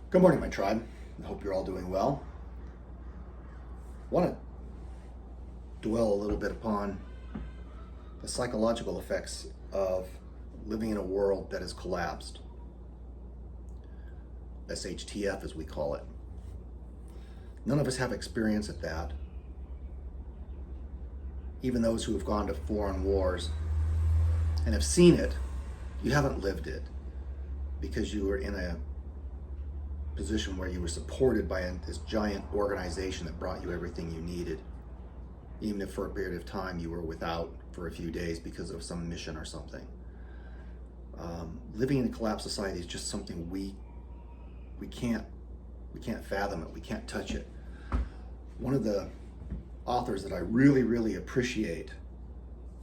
Good morning, my tribe. I hope you're all doing well. I want to dwell a little bit upon the psychological effects of living in a world that has collapsed. SHTF, as we call it. None of us have experience at that. Even those who have gone to foreign wars and have seen it, you haven't lived it because you were in a position where you were supported by this giant organization that brought you everything you needed, even if for a period of time you were without for a few days because of some mission or something. Living in a collapsed society is just something we can't fathom it. We can't touch it. One of the authors that I really appreciate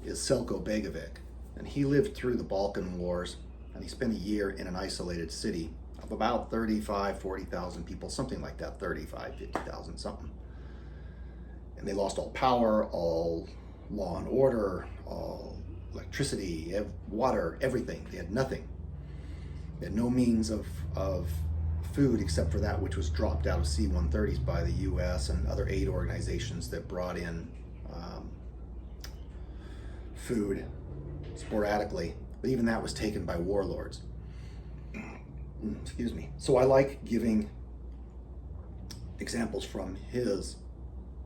is Selko Begovic, and he lived through the Balkan Wars, and he spent a year in an isolated city of about 40,000 people, something like that, 50,000 something. And they lost all power, all law and order, all electricity, water, everything. They had nothing. They had no means of food except for that which was dropped out of C-130s by the US and other aid organizations that brought in food sporadically. But even that was taken by warlords. Excuse me. So I like giving examples from his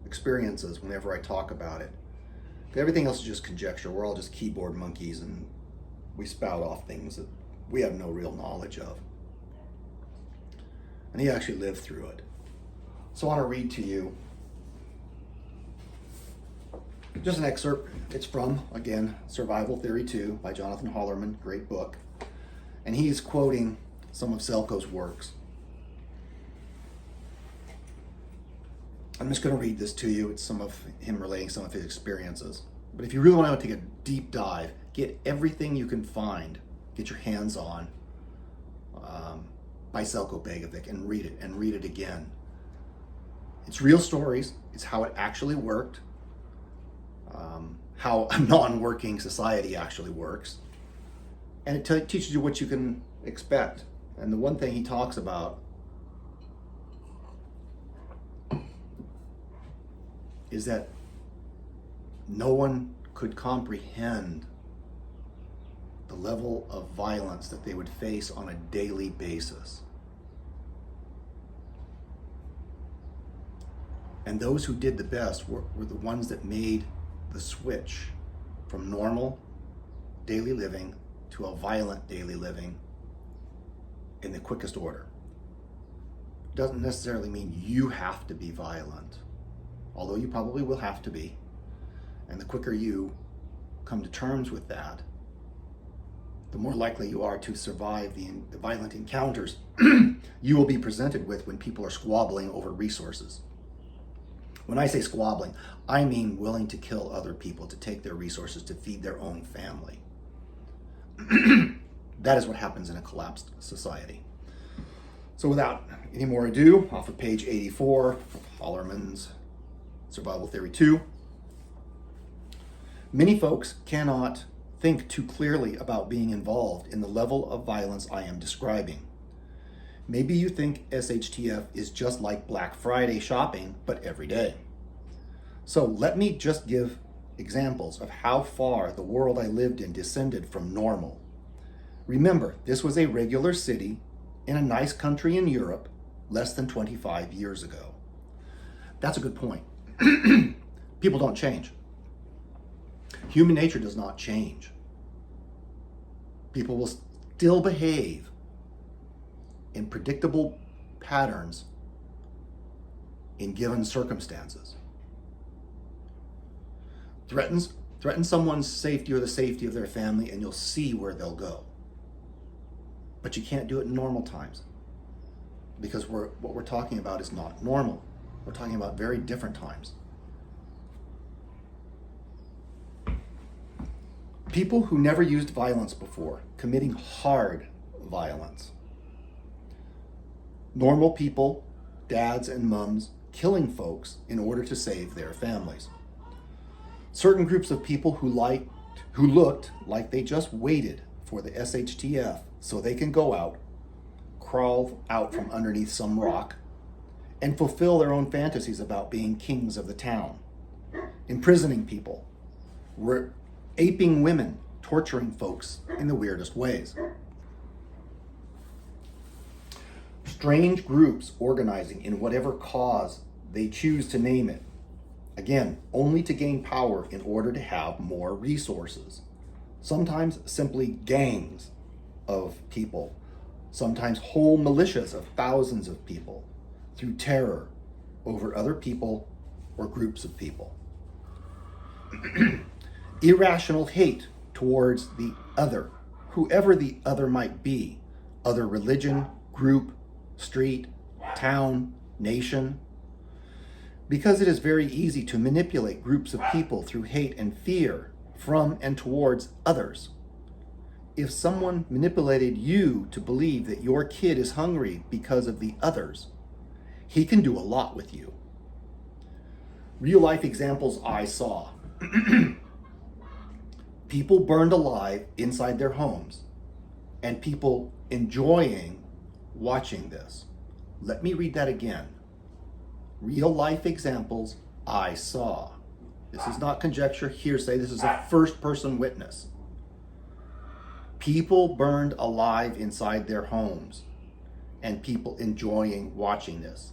experiences whenever I talk about it. Everything else is just conjecture. We're all just keyboard monkeys and we spout off things that we have no real knowledge of. And he actually lived through it. So I want to read to you just an excerpt. It's from, again, Survival Theory 2 by Jonathan Hollerman, great book. And he's quoting some of Selko's works. I'm just going to read this to you. It's some of him relating some of his experiences. But if you really want to take a deep dive, get everything you can find, get your hands on by Selko Begovic and read it again. It's real stories. It's how it actually worked, how a non-working society actually works, and it teaches you what you can expect. And the one thing he talks about is that no one could comprehend the level of violence that they would face on a daily basis. And those who did the best were the ones that made the switch from normal daily living to a violent daily living in the quickest order. Doesn't necessarily mean you have to be violent, although you probably will have to be. And the quicker you come to terms with that, the more likely you are to survive the violent encounters you will be presented with when people are squabbling over resources. When I say squabbling, I mean willing to kill other people to take their resources to feed their own family. That is what happens in a collapsed society. So without any more ado, off of page 84 of Hollerman's Survival Theory 2. Many folks cannot think too clearly about being involved in the level of violence I am describing. Maybe you think SHTF is just like Black Friday shopping, but every day. So let me just give examples of how far the world I lived in descended from normal. Remember, this was a regular city in a nice country in Europe less than 25 years ago. That's a good point. People don't change. Human nature does not change. People will still behave in predictable patterns in given circumstances. Threaten someone's safety or the safety of their family and you'll see where they'll go. But you can't do it in normal times because what we're talking about is not normal. We're talking about very different times. People who never used violence before, committing hard violence. Normal people, dads and mums, killing folks in order to save their families. Certain groups of people who looked like they just waited for the SHTF so they can go out, crawl out from underneath some rock and fulfill their own fantasies about being kings of the town, imprisoning people, aping women, torturing folks in the weirdest ways. Strange groups organizing in whatever cause they choose to name it. Again, only to gain power in order to have more resources. Sometimes simply gangs of people, sometimes whole militias of thousands of people, through terror over other people or groups of people. Irrational hate towards the other, whoever the other might be, other religion, group, street, town, nation. Because it is very easy to manipulate groups of people through hate and fear from and towards others. If someone manipulated you to believe that your kid is hungry because of the others, he can do a lot with you. Real life examples I saw. People burned alive inside their homes and people enjoying watching this. Let me read that again. Real life examples I saw. This is not conjecture, hearsay. This is a first person witness. People burned alive inside their homes and people enjoying watching this.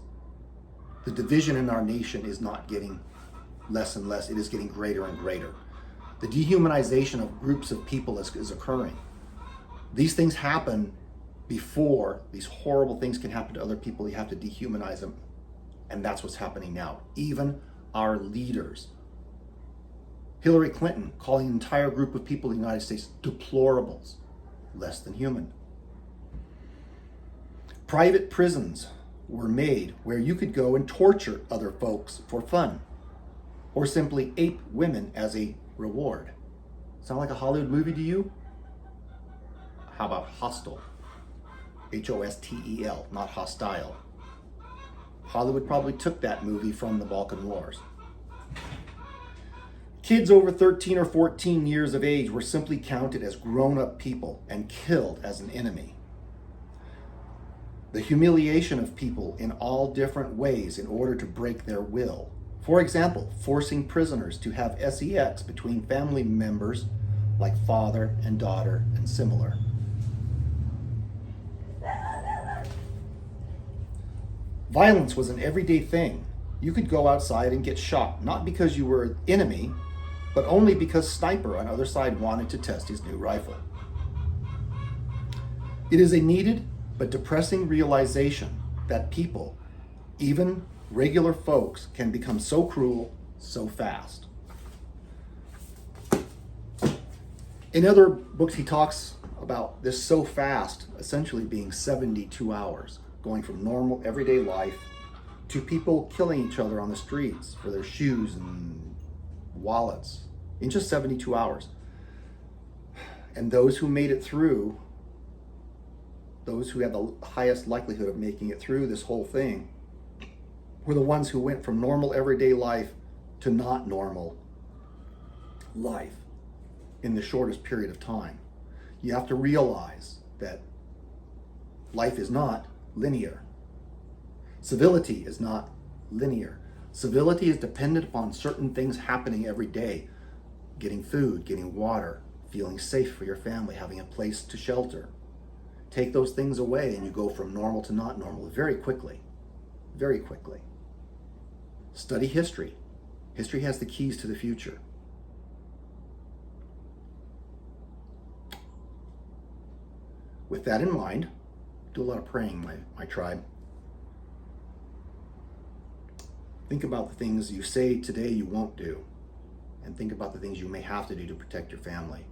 The division in our nation is not getting less and less. It is getting greater and greater. The dehumanization of groups of people is occurring. These things happen before these horrible things can happen to other people. You have to dehumanize them. And that's what's happening now. Even our leaders. Hillary Clinton calling an entire group of people in the United States deplorables, less than human. Private prisons were made where you could go and torture other folks for fun, or simply ape women as a reward. Sound like a Hollywood movie to you? How about Hostel? Hostel, not hostile. Hollywood probably took that movie from the Balkan Wars. Kids over 13 or 14 years of age were simply counted as grown-up people and killed as an enemy. The humiliation of people in all different ways in order to break their will. For example, forcing prisoners to have sex between family members like father and daughter and similar. Violence was an everyday thing. You could go outside and get shot, not because you were an enemy, but only because Sniper on the other side wanted to test his new rifle. It is a needed but depressing realization that people, even regular folks, can become so cruel so fast. In other books, he talks about this so fast essentially being 72 hours, going from normal everyday life to people killing each other on the streets for their shoes and wallets in just 72 hours. And those who made it through, those who had the highest likelihood of making it through this whole thing, were the ones who went from normal everyday life to not normal life in the shortest period of time. You have to realize that life is not linear. Civility is not linear. Civility is dependent upon certain things happening every day. Getting food, getting water, feeling safe for your family, having a place to shelter. Take those things away and you go from normal to not normal very quickly. Very quickly. Study history. History has the keys to the future. With that in mind, do a lot of praying, my tribe. Think about the things you say today you won't do, and think about the things you may have to do to protect your family.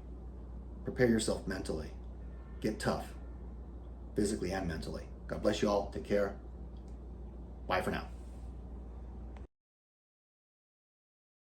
Prepare yourself mentally. Get tough, physically and mentally. God bless you all. Take care. Bye for now.